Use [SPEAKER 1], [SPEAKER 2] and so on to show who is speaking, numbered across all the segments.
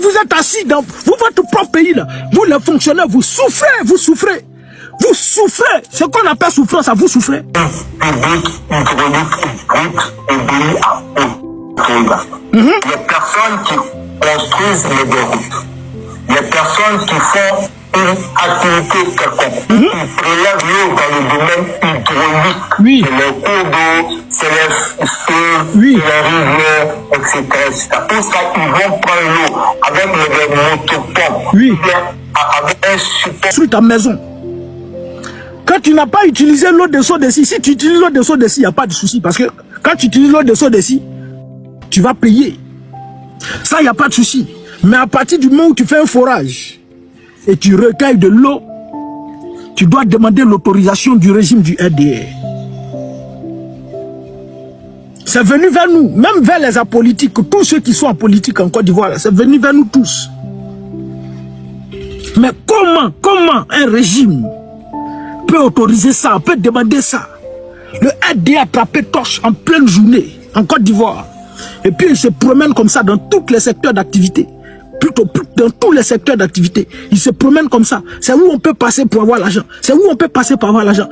[SPEAKER 1] Vous êtes assis dans votre propre pays là. Vous les fonctionnaires, vous souffrez, vous souffrez. Vous souffrez. Ce qu'on appelle souffrance, ça vous souffrez.
[SPEAKER 2] Les personnes qui construisent les routes, les personnes qui font une activité quelconque, qui prélèvent l'eau dans le domaine hydraulique,
[SPEAKER 1] oui.
[SPEAKER 2] C'est les cours d'eau, c'est les feux,
[SPEAKER 1] oui.
[SPEAKER 2] les rivières, etc. Pour ça, ils vont prendre l'eau avec les motopompes,
[SPEAKER 1] oui.
[SPEAKER 2] Avec un support.
[SPEAKER 1] Sur ta maison. Quand tu n'as pas utilisé l'eau de seau d'ici, si tu utilises l'eau de seau d'ici, il n'y a pas de souci. Parce que quand tu utilises l'eau de seau d'ici, tu vas payer. Ça, il n'y a pas de souci. Mais à partir du moment où tu fais un forage et tu recueilles de l'eau, tu dois demander l'autorisation du régime du RDR. C'est venu vers nous, même vers les apolitiques, tous ceux qui sont en politique en Côte d'Ivoire, c'est venu vers nous tous. Mais comment un régime peut autoriser ça, peut demander ça? Le RDR a attrapé torche en pleine journée en Côte d'Ivoire. Et puis il se promène comme ça dans tous les secteurs d'activité. Plutôt dans tous les secteurs d'activité. Il se promène comme ça. C'est où on peut passer pour avoir l'argent. C'est où on peut passer pour avoir l'argent.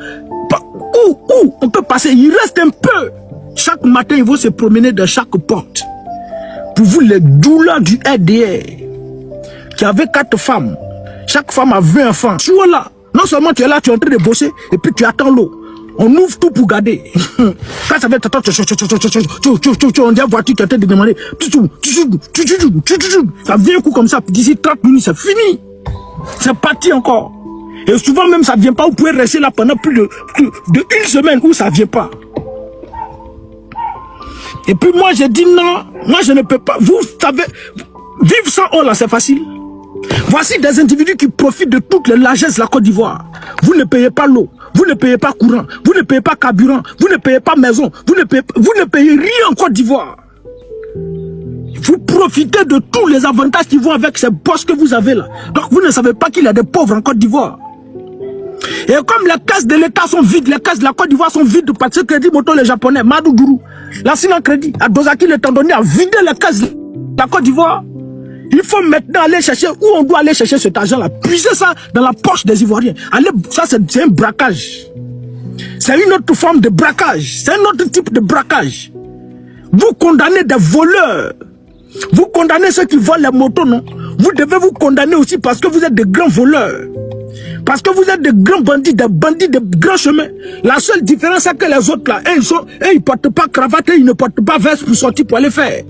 [SPEAKER 1] Où on peut passer. Il reste un peu. Chaque matin, il va se promener dans chaque porte. Pour vous, les douleurs du RDR, qui avait 4 femmes. Chaque femme a 20 enfants. Tu es là. Non seulement tu es là, tu es en train de bosser, et puis tu attends l'eau. On ouvre tout pour garder. Quand ça fait on dit à la voiture qui est en train de demander. Ça vient un coup comme ça. D'ici 30 minutes, c'est fini. C'est parti encore. Et souvent même, ça ne vient pas. Vous pouvez rester là pendant plus de une semaine où ça ne vient pas. Et puis moi, j'ai dit non. Moi, je ne peux pas. Vous savez, vivre sans eau là, c'est facile. Voici des individus qui profitent de toutes les largesses de la Côte d'Ivoire. Vous ne payez pas l'eau, vous ne payez pas courant, vous ne payez pas carburant, vous ne payez pas maison, vous ne payez rien en Côte d'Ivoire. Vous profitez de tous les avantages qui vont avec ces postes que vous avez là. Donc vous ne savez pas qu'il y a des pauvres en Côte d'Ivoire. Et comme les caisses de l'État sont vides, les caisses de la Côte d'Ivoire sont vides parce que Crédit Moto les Japonais, Madougourou, la Sinan Crédit, à Dosaki le Tandonné a vidé les caisses de la Côte d'Ivoire. Il faut maintenant aller chercher où on doit aller chercher cet argent-là. Puiser ça dans la poche des Ivoiriens. Allez, ça, c'est un braquage. C'est une autre forme de braquage. C'est un autre type de braquage. Vous condamnez des voleurs. Vous condamnez ceux qui volent les motos, non? Vous devez vous condamner aussi parce que vous êtes des grands voleurs. Parce que vous êtes des grands bandits de grands chemins. La seule différence, c'est que les autres, là, ils ne portent pas cravate et ils ne portent pas veste pour sortir pour aller faire.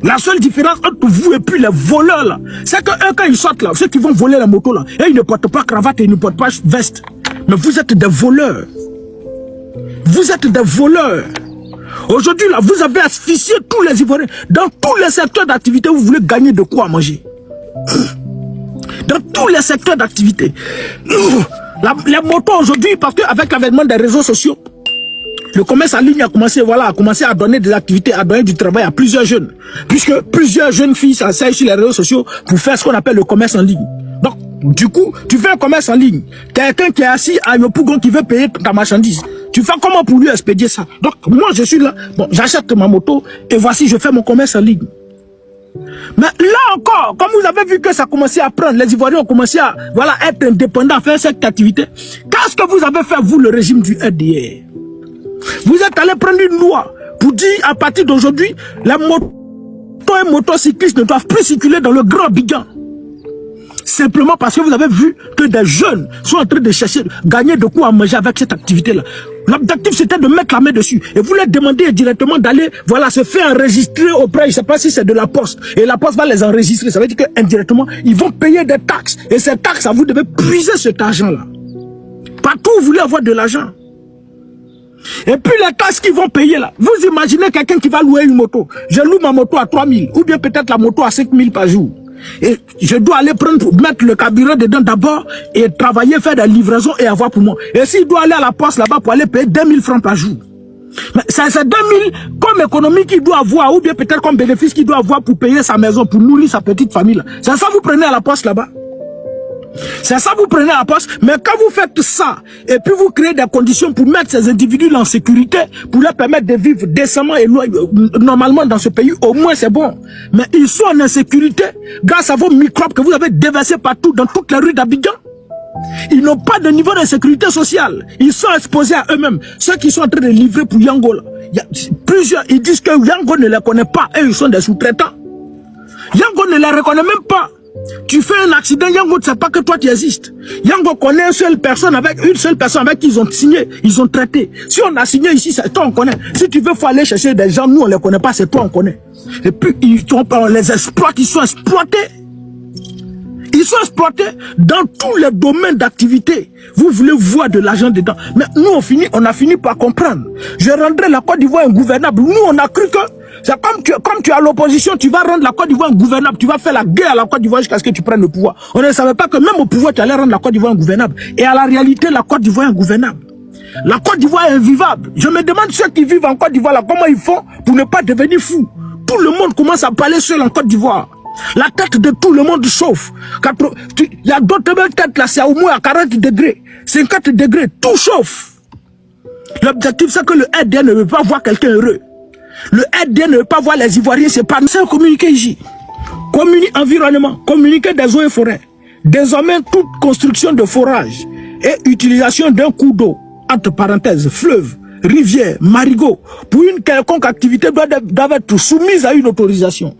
[SPEAKER 1] La seule différence entre vous et puis les voleurs là, c'est que eux, quand ils sortent là, ceux qui vont voler la moto là, et ils ne portent pas cravate et ils ne portent pas veste. Mais vous êtes des voleurs. Vous êtes des voleurs. Aujourd'hui là, vous avez asphyxié tous les Ivoiriens. Dans tous les secteurs d'activité, vous voulez gagner de quoi manger. Dans tous les secteurs d'activité. Les motos aujourd'hui, parce qu'avec l'avènement des réseaux sociaux, le commerce en ligne a commencé, à donner des activités, à donner du travail à plusieurs jeunes. Puisque plusieurs jeunes filles s'asseyent sur les réseaux sociaux pour faire ce qu'on appelle le commerce en ligne. Donc, du coup, tu fais un commerce en ligne. Quelqu'un qui est assis à Yopougon qui veut payer ta marchandise. Tu fais comment pour lui expédier ça? Donc, moi, je suis là. Bon, j'achète ma moto et voici, je fais mon commerce en ligne. Mais là encore, comme vous avez vu que ça a commencé à prendre, les Ivoiriens ont commencé à être indépendants, à faire cette activité. Qu'est-ce que vous avez fait, vous, le régime du RDR? Vous êtes allé prendre une loi pour dire à partir d'aujourd'hui, les motos et motocyclistes ne doivent plus circuler dans le Grand Abidjan. Simplement parce que vous avez vu que des jeunes sont en train de chercher, gagner de quoi à manger avec cette activité-là. L'objectif c'était de mettre la main dessus. Et vous leur demandez directement d'aller, se faire enregistrer auprès, je ne sais pas si c'est de la poste. Et la poste va les enregistrer. Ça veut dire qu'indirectement, ils vont payer des taxes. Et ces taxes, vous devez puiser cet argent-là. Partout où vous voulez avoir de l'argent. Et puis les taxes qu'ils vont payer là, vous imaginez quelqu'un qui va louer une moto. Je loue ma moto à 3 000 ou bien peut-être la moto à 5 000 par jour. Et je dois aller mettre le carburant dedans d'abord et travailler, faire des livraisons et avoir pour moi. Et s'il doit aller à la poste là-bas pour aller payer 2 000 francs par jour. Mais c'est 2 000 comme économie qu'il doit avoir ou bien peut-être comme bénéfice qu'il doit avoir pour payer sa maison, pour nourrir sa petite famille là. C'est ça vous prenez à la poste là-bas. C'est ça, vous prenez la poste. Mais quand vous faites ça, et puis vous créez des conditions pour mettre ces individus en sécurité, pour leur permettre de vivre décemment et normalement dans ce pays, au moins c'est bon. Mais ils sont en insécurité grâce à vos microbes que vous avez déversés partout dans toutes les rues d'Abidjan. Ils n'ont pas de niveau de sécurité sociale. Ils sont exposés à eux-mêmes. Ceux qui sont en train de livrer pour Yango, là, il y a plusieurs, ils disent que Yango ne les connaît pas et ils sont des sous-traitants. Yango ne les reconnaît même pas. Tu fais un accident, Yango ne sait pas que toi tu existes. Yango connaît une seule personne avec qui ils ont signé, ils ont traité. Si on a signé ici, c'est toi on connaît. Si tu veux, faut aller chercher des gens, nous on les connaît pas, c'est toi on connaît. Et puis on les exploite, ils sont exploités. Ils sont exploités dans tous les domaines d'activité. Vous voulez voir de l'argent dedans. Mais nous, on a fini par comprendre. Je rendrai la Côte d'Ivoire ingouvernable. Nous, on a cru que c'est comme tu es à l'opposition, tu vas rendre la Côte d'Ivoire ingouvernable. Tu vas faire la guerre à la Côte d'Ivoire jusqu'à ce que tu prennes le pouvoir. On ne savait pas que même au pouvoir, tu allais rendre la Côte d'Ivoire ingouvernable. Et à la réalité, la Côte d'Ivoire est ingouvernable. La Côte d'Ivoire est invivable. Je me demande ceux qui vivent en Côte d'Ivoire, là, comment ils font pour ne pas devenir fous. Tout le monde commence à parler seul en Côte d'Ivoire. La tête de tout le monde chauffe. Il y a d'autres têtes là, c'est au moins à 40 degrés, 50 degrés, tout chauffe. L'objectif, c'est que le RDN ne veut pas voir quelqu'un heureux. Le RDN ne veut pas voir les Ivoiriens, c'est pas ça communiquer ici. Environnement, communiquer des eaux et forêts. Désormais, toute construction de forage et utilisation d'un cours d'eau, entre parenthèses, fleuve, rivière, marigot, pour une quelconque activité doit être soumise à une autorisation.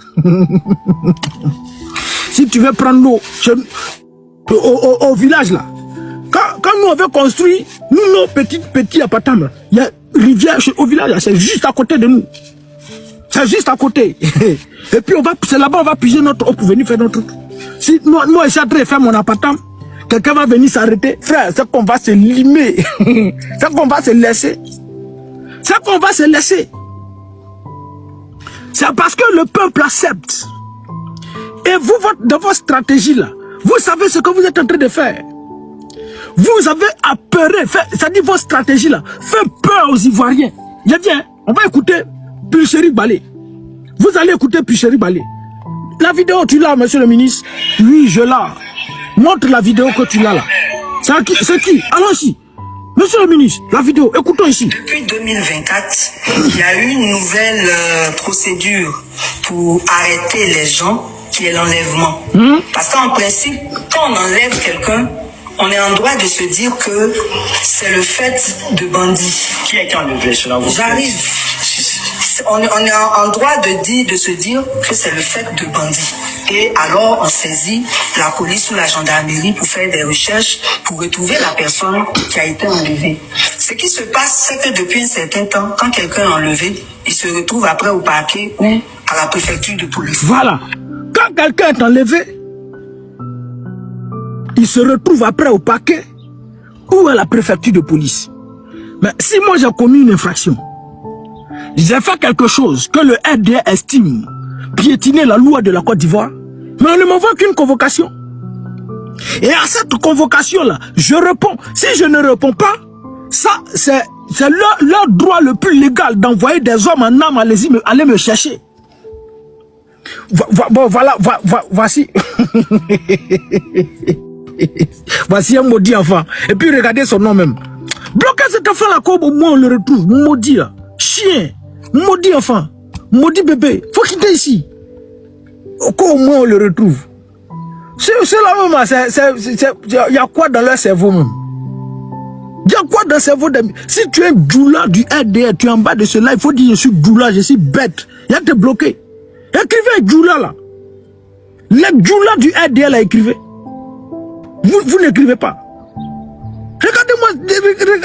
[SPEAKER 1] Si tu veux prendre l'eau au village là, quand nous on veut construire, nous nos petits appartements, il y a rivière au village, c'est juste à côté de nous. C'est juste à côté. Et puis c'est là-bas on va puiser notre eau pour venir faire notre eau. Si moi je suis en train de faire mon appartement, quelqu'un va venir s'arrêter, frère, c'est qu'on va se limer. C'est qu'on va se laisser. C'est qu'on va se laisser. C'est parce que le peuple accepte. Et vous, dans votre stratégie là, vous savez ce que vous êtes en train de faire. Vous avez apeuré, c'est-à-dire votre stratégie là, fait peur aux Ivoiriens. Bien, on va écouter Pulchéri Balé. Vous allez écouter Pulchéri Balé. La vidéo, tu l'as, monsieur le ministre? Oui, je l'ai. Montre la vidéo que tu l'as là. C'est qui? Allons-y. Monsieur le ministre, la vidéo, écoutons ici.
[SPEAKER 3] Depuis 2024, il y a eu une nouvelle procédure pour arrêter les gens, qui est l'enlèvement. Parce qu'en principe, quand on enlève quelqu'un, on est en droit de se dire que c'est le fait de bandits. Qui a été enlevé cela? J'arrive. On est en droit de se dire que c'est le fait de bandits. Et alors, on saisit la police ou la gendarmerie pour faire des recherches, pour retrouver la personne qui a été enlevée. Ce qui se passe, c'est que depuis un certain temps, quand quelqu'un est enlevé, il se retrouve après au parquet ou à la préfecture de police.
[SPEAKER 1] Voilà. Quand quelqu'un est enlevé, il se retrouve après au parquet ou à la préfecture de police. Mais si moi j'ai commis une infraction, j'ai fait quelque chose que le RDA estime piétiner la loi de la Côte d'Ivoire, mais on ne m'envoie qu'une convocation. Et à cette convocation-là, je réponds. Si je ne réponds pas, ça, c'est leur droit le plus légal d'envoyer des hommes en âme aller me chercher. Voici. Voici un maudit enfant. Et puis regardez son nom même. Bloquez cet enfant-là, comme au moins on le retrouve. Maudit là. Chien. Maudit enfant. Maudit bébé. Faut quitter ici. Au moins on le retrouve. C'est là même. Il y a quoi dans leur cerveau même? Il y a quoi dans le cerveau de... Si tu es doula du RDR, tu es en bas de cela, il faut dire je suis doula, je suis bête. Il y a te bloqué. Écrivez doula là. Les doula du RDR là, écrivez. Vous n'écrivez pas.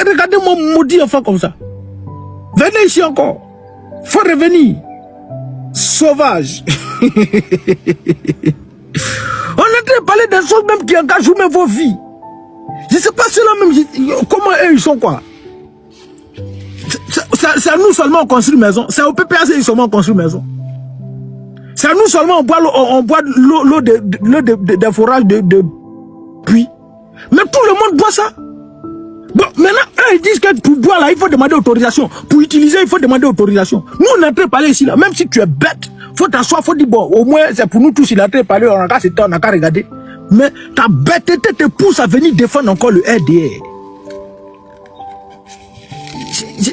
[SPEAKER 1] Regardez-moi maudit enfant comme ça. Venez ici encore. Faut revenir. Sauvage. On est en train de parler des choses même qui engagent même vos vies. Je ne sais pas ceux-là même, comment eux ils sont quoi. C'est nous seulement on construit maison. C'est au PPAC ils seulement on construit maison. C'est nous seulement on boit l'eau des forages de puits. Mais tout le monde boit ça. Bon, maintenant, eux, ils disent que pour boire là, il faut demander autorisation. Pour utiliser, il faut demander autorisation. Nous, on est en train de parler ici là. Même si tu es bête, faut t'asseoir, faut dire bon, au moins, c'est pour nous tous, il est en train de parler, on a qu'à regarder. Mais ta bêteté te pousse à venir défendre encore le RDR.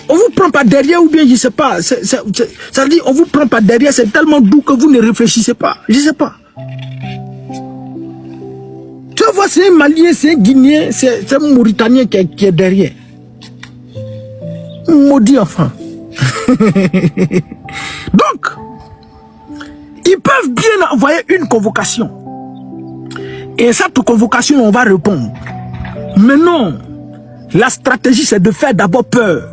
[SPEAKER 1] On vous prend pas derrière ou bien je sais pas. Ça veut dire on vous prend pas derrière, c'est tellement doux que vous ne réfléchissez pas. Je sais pas. Tu vois, c'est un Malien, c'est un Guinéen, c'est un Mauritanien qui est derrière. Maudit enfant. Donc, ils peuvent bien envoyer une convocation. Et cette convocation, on va répondre. Mais non, la stratégie, c'est de faire d'abord peur.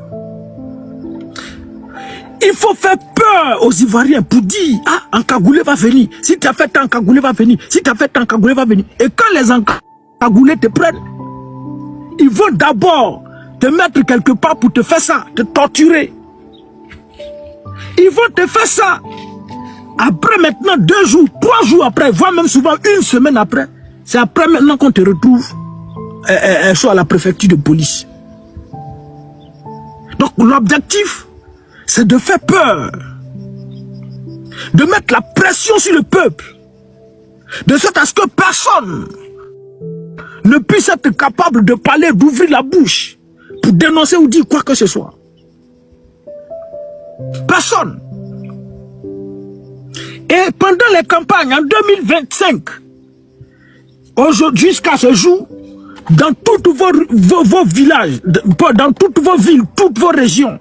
[SPEAKER 1] Il faut faire peur aux Ivoiriens pour dire, ah, Ankagoulé va venir. Si tu as fait tant, Ankagoulé va venir. Si tu as fait tant, Ankagoulé va venir. Et quand les Ankagoulés te prennent, ils vont d'abord te mettre quelque part pour te faire ça, te torturer. Ils vont te faire ça. Après maintenant, 2 jours, 3 jours après, voire même souvent 1 semaine après, c'est après maintenant qu'on te retrouve soit à la préfecture de police. Donc l'objectif, c'est de faire peur, de mettre la pression sur le peuple, de sorte à ce que personne ne puisse être capable de parler, d'ouvrir la bouche pour dénoncer ou dire quoi que ce soit. Personne. Et pendant les campagnes en 2025, aujourd'hui jusqu'à ce jour, dans tous vos villages, dans toutes vos villes, toutes vos régions,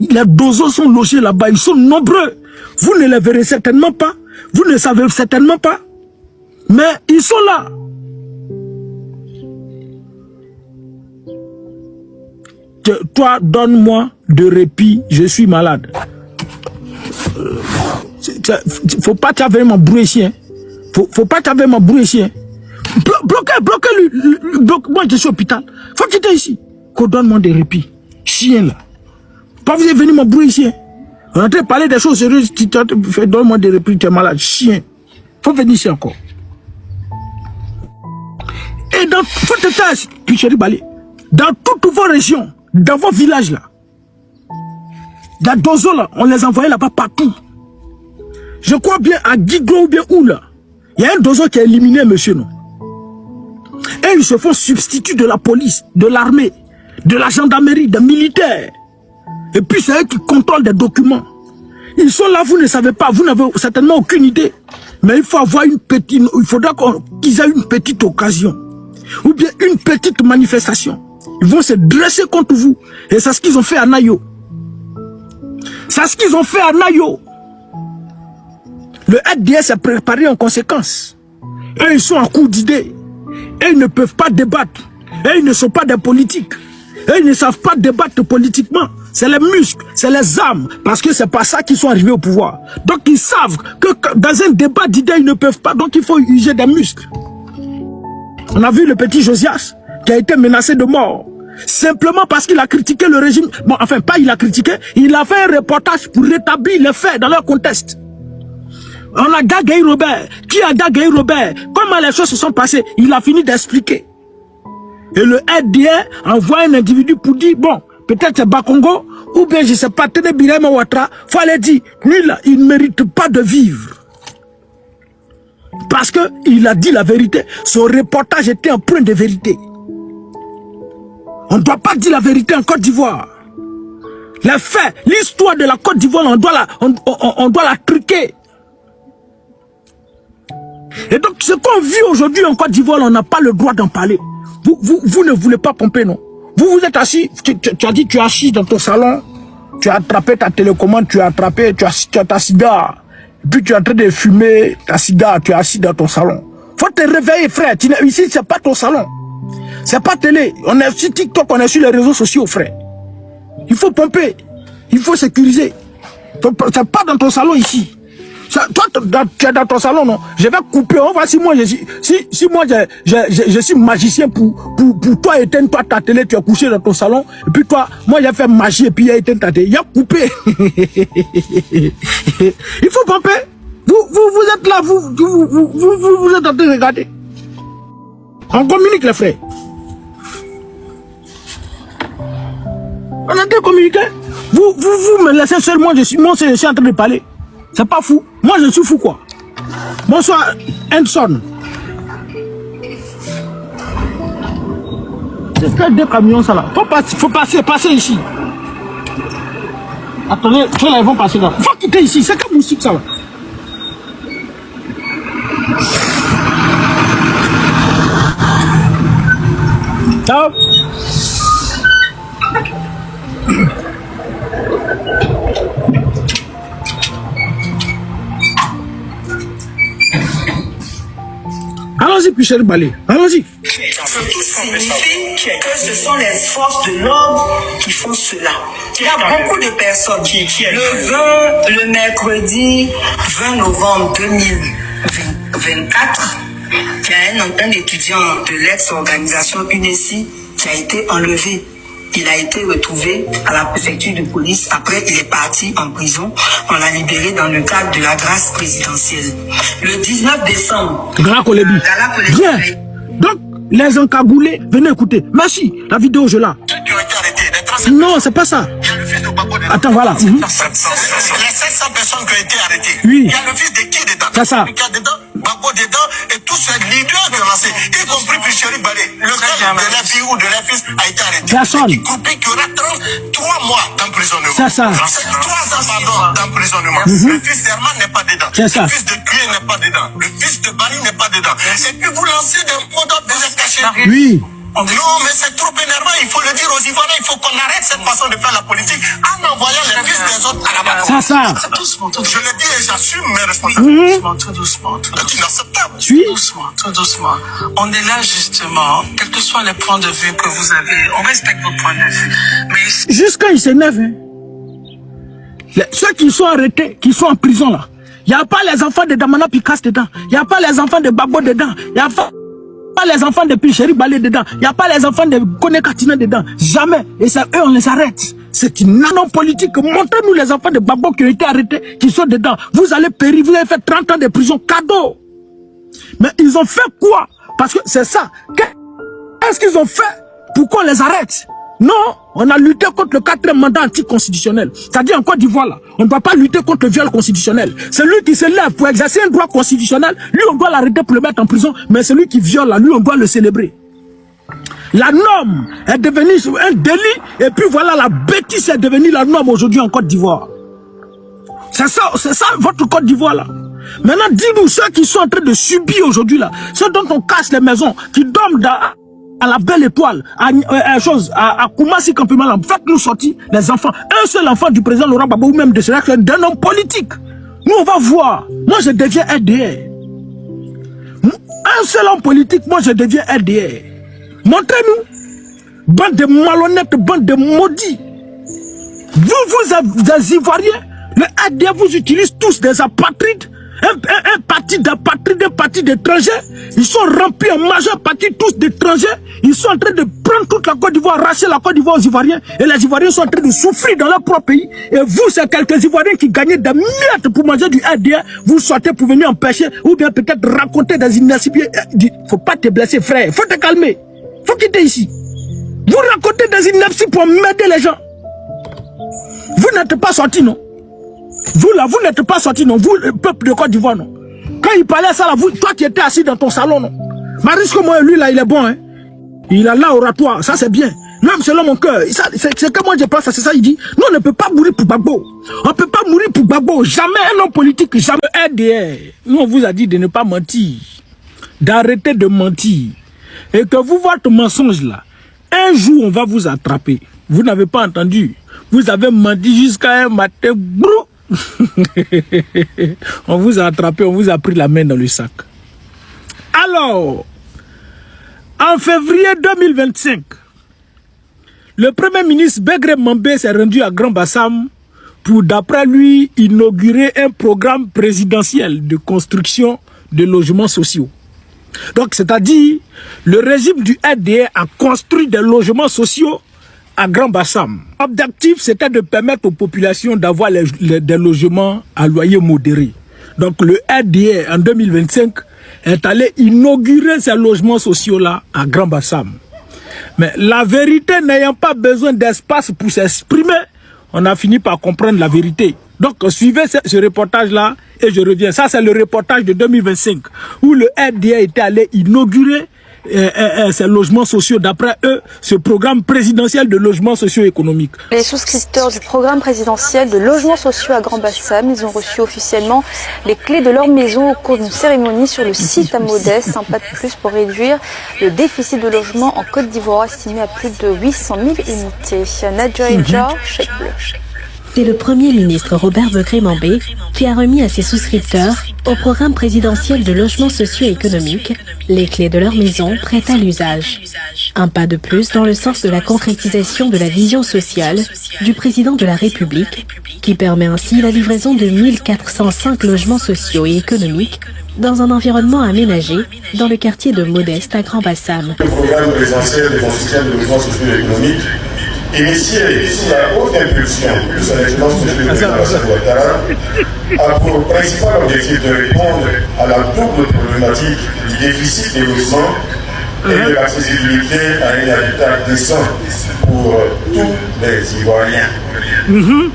[SPEAKER 1] les dozos sont logés là-bas, ils sont nombreux. Vous ne les verrez certainement pas, vous ne savez certainement pas, mais ils sont là. Toi, donne-moi de répit, je suis malade. Faut pas t'avoir m'embrouiller ici. Hein. Faut pas t'avoir m'embrouiller ici. Hein. Bloquez-lui. Moi, je suis au hôpital. Faut quitter ici. Qu'on donne-moi des répits. Chien là. Pas vous êtes venu m'embrouiller ici. Hein. On est en train de parler des choses sérieuses. Tu fais donne-moi des répits, tu es malade. Chien. Faut venir ici encore. Et dans toutes vos régions, dans vos villages là, dans Dozo là, on les envoyait là-bas partout. Je crois bien à Guiglo ou bien où là, il y a un Dozo qui a éliminé monsieur non. Et ils se font substitut de la police, de l'armée, de la gendarmerie, des militaires. Et puis c'est eux qui contrôlent des documents. Ils sont là, vous ne savez pas, vous n'avez certainement aucune idée. Mais il faut avoir une petite, il faudra qu'ils aient une petite occasion. Ou bien une petite manifestation. Ils vont se dresser contre vous. Et c'est ce qu'ils ont fait à Nayo. C'est ce qu'ils ont fait à Nayo. Le RDS s'est préparé en conséquence. Et ils sont en cours d'idées. Et ils ne peuvent pas débattre. Et ils ne sont pas des politiques. Et ils ne savent pas débattre politiquement. C'est les muscles, c'est les armes. Parce que c'est pas ça qu'ils sont arrivés au pouvoir. Donc ils savent que dans un débat d'idées, ils ne peuvent pas. Donc il faut user des muscles. On a vu le petit Josias qui a été menacé de mort. Simplement parce qu'il a critiqué le régime. Bon, enfin, pas il a critiqué. Il a fait un reportage pour rétablir les faits dans leur contexte. On a Gagaï Robert. Qui a Gagaï Robert? Comment les choses se sont passées? Il a fini d'expliquer. Et le RDR envoie un individu pour dire, bon, peut-être c'est Bakongo, ou bien je sais pas, Tene Birema Ouattara, faut aller dire, lui là, il ne mérite pas de vivre. Parce qu'il a dit la vérité. Son reportage était empreint de vérité. On ne doit pas dire la vérité en Côte d'Ivoire. Les faits, l'histoire de la Côte d'Ivoire, on doit la truquer. Et donc, ce qu'on vit aujourd'hui en Côte d'Ivoire, on n'a pas le droit d'en parler. Vous ne voulez pas pomper, non? Vous êtes assis, tu as dit, tu es assis dans ton salon, tu as attrapé ta télécommande, tu as ta cigare, et puis tu es en train de fumer ta cigare, tu es assis dans ton salon. Faut te réveiller, frère. Ici, c'est pas ton salon. C'est pas télé. On est sur TikTok, on est sur les réseaux sociaux, frère. Il faut pomper. Il faut sécuriser. C'est pas dans ton salon ici. Ça, toi, tu es dans ton salon, non? Je vais couper. On va, si moi, je suis magicien pour toi, éteindre toi ta télé, tu es couché dans ton salon. Et puis toi, moi, j'ai fait magie et puis il a éteint ta télé. Il a coupé. Il faut pomper. Vous êtes là, vous êtes en train de regarder. On communique, les frères. On a été communiqué. Vous me laissez seul, moi je suis en train de parler. C'est pas fou. Moi je suis fou quoi. Bonsoir Henson. C'est que 2 camions, ça là. Faut passer ici. Attendez, là, ils vont passer là. Faut quitter ici, c'est comme moustique, ça là. Ciao. Allons-y, puis chérie Balé. Allons-y.
[SPEAKER 3] Ce qui signifie que ce sont les forces de l'ordre qui font cela. Il y a beaucoup de personnes. Le mercredi 20 novembre 2024, il y a un étudiant de l'ex-organisation UNESI qui a été enlevé. Il a été retrouvé à la préfecture de police. Après, il est parti en prison. On l'a libéré dans le cadre de la grâce présidentielle. Le 19 décembre...
[SPEAKER 1] Bien. Donc, les encagoulés, venez écouter. Merci, la vidéo, je l'ai. Non, c'est pas ça. Attends, voilà.
[SPEAKER 2] Les 700 personnes qui ont été arrêtées.
[SPEAKER 1] Oui.
[SPEAKER 2] Il y a le fils de qui dedans?
[SPEAKER 1] C'est ça.
[SPEAKER 2] Babo dedans, et tous ces leaders de lancé, y compris Picheri Balé, le gars de la fille ou de la fils a été arrêté.
[SPEAKER 1] Personne.
[SPEAKER 2] Qui aura 3 mois d'emprisonnement.
[SPEAKER 1] C'est ça.
[SPEAKER 2] 3 ans, pardon, d'emprisonnement. Le fils d'Herman n'est pas dedans.
[SPEAKER 1] C'est ça.
[SPEAKER 2] Le fils de Cué n'est pas dedans. Le fils de Bali n'est pas dedans. Et puis vous lancez des mots d'ordre, vous êtes cachés.
[SPEAKER 1] Oui.
[SPEAKER 2] Non, mais c'est trop énervant, il faut le dire aux Ivoiriens, il faut qu'on arrête cette façon de faire la politique en envoyant les fils des autres à la base.
[SPEAKER 1] C'est ça.
[SPEAKER 2] Doucement, je le dis et j'assume mes responsabilités.
[SPEAKER 3] Tout doucement.
[SPEAKER 2] C'est inacceptable.
[SPEAKER 1] Oui.
[SPEAKER 3] Tout doucement. On est là justement, quels que soient les points de vue que vous avez, on respecte vos points de vue. Mais
[SPEAKER 1] jusqu'à ils s'énervent. Hein. Ceux qui sont arrêtés, qui sont en prison là, il n'y a pas les enfants de Damana Picasse dedans, il n'y a pas les enfants de Babo dedans, il n'y a pas les enfants de Picheri Balé dedans, il n'y a pas les enfants de Kone Katina dedans, jamais. Et ça, eux, on les arrête. C'est une nanon politique. Montrez-nous les enfants de Babo qui ont été arrêtés, qui sont dedans. Vous allez périr, vous avez fait 30 ans de prison, cadeau. Mais ils ont fait quoi? Parce que c'est ça. Qu'est-ce qu'ils ont fait pour qu'on les arrête? Non, on a lutté contre le 4e mandat anticonstitutionnel. C'est-à-dire en Côte d'Ivoire, là, on ne doit pas lutter contre le viol constitutionnel. Celui qui se lève pour exercer un droit constitutionnel, lui, on doit l'arrêter pour le mettre en prison. Mais celui qui viole, là, lui, on doit le célébrer. La norme est devenue un délit. Et puis voilà, la bêtise est devenue la norme aujourd'hui en Côte d'Ivoire. C'est ça votre Côte d'Ivoire, là. Maintenant, dis-nous, ceux qui sont en train de subir aujourd'hui, là, ceux dont on casse les maisons, qui dorment à la Belle Étoile, à Koumassi Kampimalam, faites-nous sortir les enfants. Un seul enfant du président Laurent Gbagbo ou même de ce d'un homme politique. Nous, on va voir. Moi, je deviens RDR. Un seul homme politique, moi, je deviens RDR. Montrez-nous. Bande de malhonnêtes, bande de maudits. Vous êtes Ivoiriens. Le RDR vous utilise tous des apatrides. Un parti d'apatrides, un parti d'étrangers. Ils sont remplis en majeure partie tous d'étrangers. Ils sont en train de prendre toute la Côte d'Ivoire, arracher la Côte d'Ivoire aux Ivoiriens. Et les Ivoiriens sont en train de souffrir dans leur propre pays. Et vous, c'est quelques Ivoiriens qui gagnent des miettes pour manger du RDR. Vous sortez pour venir empêcher ou bien peut-être raconter des inaccipiés. Faut pas te blesser, frère. Faut te calmer. Faut quitter ici. Vous racontez des inepties pour m'aider les gens. Vous n'êtes pas sortis, non? Vous là, vous n'êtes pas sortis, non? Vous, le peuple de Côte d'Ivoire, non? Quand il parlait ça là, toi qui étais assis dans ton salon, non? Marisque moi, lui là, il est bon, hein? Il a là oratoire, ça c'est bien. Même selon mon cœur, c'est que moi je pense, c'est ça, il dit, nous on ne peut pas mourir pour Gbagbo. On ne peut pas mourir pour Gbagbo. Jamais un homme politique, jamais RDR. Nous on vous a dit de ne pas mentir, d'arrêter de mentir. Et que vous, votre mensonge là, un jour on va vous attraper. Vous n'avez pas entendu. Vous avez menti jusqu'à un matin, brou. On vous a attrapé, on vous a pris la main dans le sac. Alors, en février 2025, le premier ministre Begré Mambé s'est rendu à Grand Bassam pour, d'après lui, inaugurer un programme présidentiel de construction de logements sociaux. Donc, c'est-à-dire, le régime du RDR a construit des logements sociaux à Grand Bassam. L'objectif, c'était de permettre aux populations d'avoir des logements à loyer modéré. Donc, le RDR, en 2025, est allé inaugurer ces logements sociaux-là à Grand Bassam. Mais la vérité n'ayant pas besoin d'espace pour s'exprimer, on a fini par comprendre la vérité. Donc, suivez ce reportage-là et je reviens. Ça, c'est le reportage de 2025 où le RDR était allé inaugurer ces logements sociaux, d'après eux, ce programme présidentiel de logements socio-économiques.
[SPEAKER 4] Les souscripteurs du programme présidentiel de logements sociaux à Grand Bassam, ils ont reçu officiellement les clés de leur maison au cours d'une cérémonie sur le site à Modeste. Un pas de plus pour réduire le déficit de logement en Côte d'Ivoire, estimé à plus de 800 000 unités. Nadja Edja, Chèque Bleu.
[SPEAKER 5] C'est le Premier ministre Robert Begré-Mambé qui a remis à ses souscripteurs au programme présidentiel de logement socio-économique les clés de leur maison prêtes à l'usage. Un pas de plus dans le sens de la concrétisation de la vision sociale du président de la République qui permet ainsi la livraison de 1405 logements sociaux et économiques dans un environnement aménagé dans le quartier de Modeste à Grand Bassam.
[SPEAKER 6] Le programme présidentiel de construction de logements socio-économiques initié sous la haute impulsion de son excellence M. le président Alassane Ouattara, a pour principal objectif de répondre à la double problématique du déficit des logements et de l'accessibilité à un habitat décent pour tous les Ivoiriens,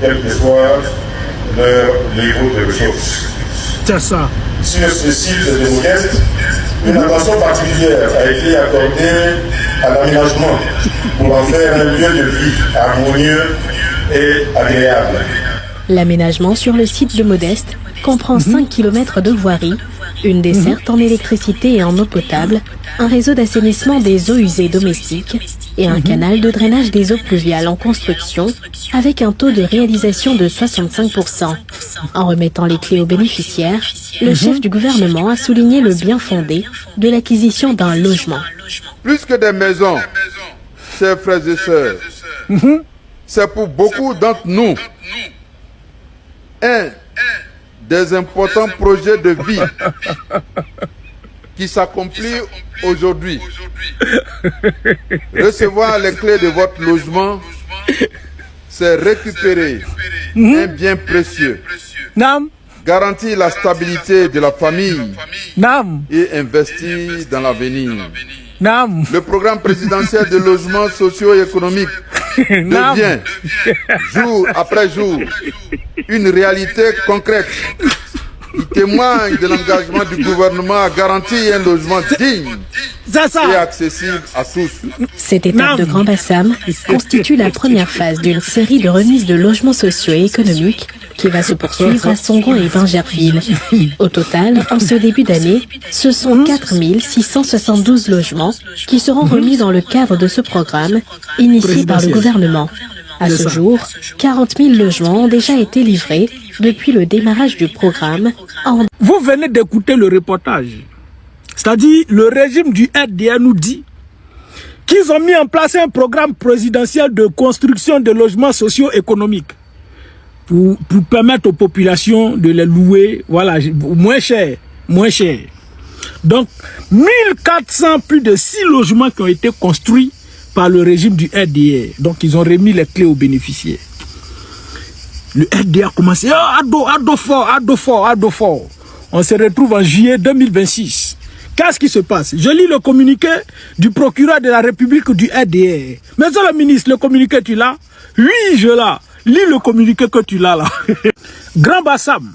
[SPEAKER 6] quel que soit leur niveau de ressources.
[SPEAKER 1] C'est ça.
[SPEAKER 6] Sur ce site de Modeste, une attention particulière a été accordée à l'aménagement pour en faire un lieu de vie harmonieux et agréable.
[SPEAKER 5] L'aménagement sur le site de Modeste comprend 5 km de voirie, une desserte en électricité et en eau potable, un réseau d'assainissement des eaux usées domestiques et un canal de drainage des eaux pluviales en construction avec un taux de réalisation de 65%. En remettant les clés aux bénéficiaires, le chef du gouvernement a souligné le bien fondé de l'acquisition d'un logement.
[SPEAKER 7] Plus que des maisons, chers frères et sœurs, c'est pour beaucoup d'entre nous un des importants projets de vie qui s'accomplit aujourd'hui. Recevoir les clés de votre logement, c'est récupérer un bien précieux, garantir la stabilité de la famille et investir dans l'avenir. Le programme présidentiel de logement socio-économique devient, jour après jour, une réalité concrète qui témoigne de l'engagement du gouvernement à garantir un logement digne et accessible à tous.
[SPEAKER 5] Cette étape de Grand Bassam constitue la première phase d'une série de remises de logements sociaux et économiques qui va se poursuivre à Songon et Bingerville. Au total, en ce début d'année, ce sont 4 672 logements qui seront remis dans le cadre de ce programme initié par le gouvernement. À ce jour, 40 000 logements ont déjà été livrés depuis le démarrage du programme.
[SPEAKER 1] Vous venez d'écouter le reportage. C'est-à-dire, le régime du RDR nous dit qu'ils ont mis en place un programme présidentiel de construction de logements socio-économiques pour permettre aux populations de les louer, voilà, moins cher. Donc, 1400, plus de 6 logements qui ont été construits par le régime du RDR. Donc, ils ont remis les clés aux bénéficiaires. Le RDR a commencé, ado fort. On se retrouve en juillet 2026. Qu'est-ce qui se passe? Je lis le communiqué du procureur de la République du RDR. Monsieur le ministre, le communiqué, tu l'as? Oui, je l'ai. Lis le communiqué que tu l'as là. Grand Bassam,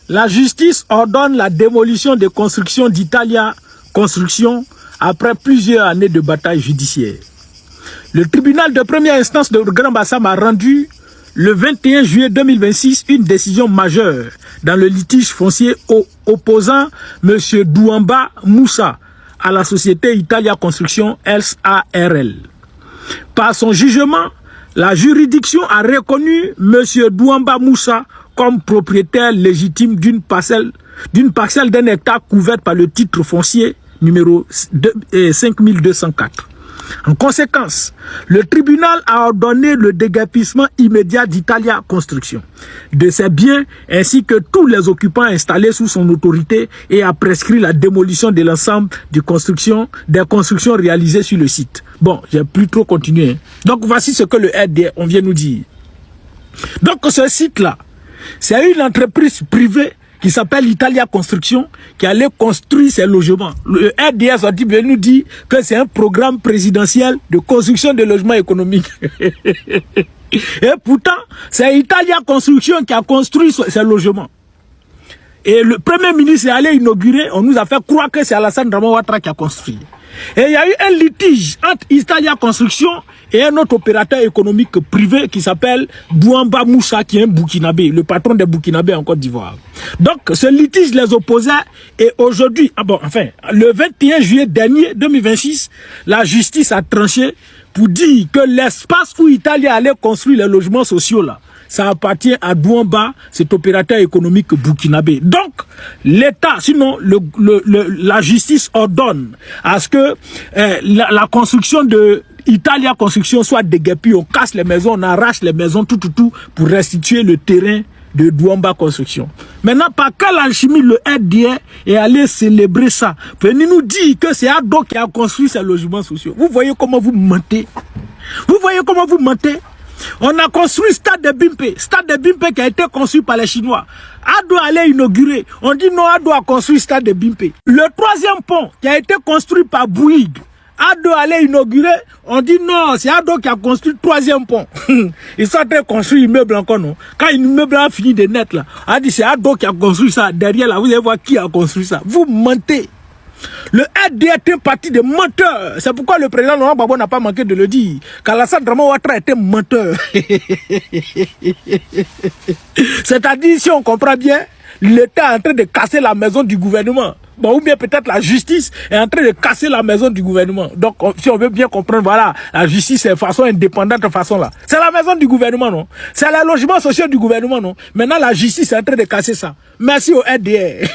[SPEAKER 1] la justice ordonne la démolition des constructions d'Italia Construction après plusieurs années de bataille judiciaire. Le tribunal de première instance de Grand Bassam a rendu le 21 juillet 2026 une décision majeure dans le litige foncier opposant M. Douamba Moussa à la société Italia Construction SARL. Par son jugement, la juridiction a reconnu M. Douamba Moussa comme propriétaire légitime d'une parcelle d'un hectare couverte par le titre foncier numéro 5204. En conséquence, le tribunal a ordonné le déguerpissement immédiat d'Italia Construction, de ses biens ainsi que tous les occupants installés sous son autorité et a prescrit la démolition de l'ensemble des constructions réalisées sur le site. Bon, j'ai plus trop continué. Donc voici ce que le RDR, on vient nous dire. Donc ce site-là, c'est une entreprise privée qui s'appelle Italia Construction, qui allait construire ces logements. Le RDS nous dit que c'est un programme présidentiel de construction de logements économiques. Et pourtant, c'est Italia Construction qui a construit ces logements. Et le Premier ministre est allé inaugurer, on nous a fait croire que c'est Alassane Ouattara qui a construit. Et il y a eu un litige entre Italia Construction et un autre opérateur économique privé qui s'appelle Bouamba Moussa, qui est un Burkinabé, le patron des Burkinabés en Côte d'Ivoire. Donc, ce litige les opposait et aujourd'hui, le 21 juillet dernier, 2026, la justice a tranché pour dire que l'espace où Italia allait construire les logements sociaux là, ça appartient à Douamba, cet opérateur économique burkinabé. Donc, l'État, sinon la justice ordonne à ce que la construction de Italia Construction soit déguerpie, on casse les maisons, on arrache les maisons, tout, pour restituer le terrain de Douamba Construction. Maintenant, par quelle alchimie le RDA est allé célébrer ça? Venez nous dire que c'est Ado qui a construit ces logements sociaux. Vous voyez comment vous mentez? Vous voyez comment vous mentez? On a construit Stade de Bimpe qui a été construit par les Chinois. Ado allait inaugurer. On dit non, Ado a construit Stade de Bimpe. Le troisième pont qui a été construit par Bouygues, Ado allait inaugurer. On dit non, c'est Ado qui a construit le troisième pont. Ils sont en train de construire l'immeuble encore, non? Quand l'immeuble a fini de net là, on a dit c'est Ado qui a construit ça. Derrière là, vous allez voir qui a construit ça. Vous mentez. Le RDA est un parti de menteurs. C'est pourquoi le président Laurent Gbagbo n'a pas manqué de le dire. Qu'Alassane Draman Ouattara était menteur. C'est-à-dire, si on comprend bien, l'État est en train de casser la maison du gouvernement. Bon, ou bien peut-être la justice est en train de casser la maison du gouvernement. Donc, si on veut bien comprendre, voilà, la justice est de façon indépendante, de façon là. C'est la maison du gouvernement, non? C'est le logement social du gouvernement, non? Maintenant, la justice est en train de casser ça. Merci au RDA.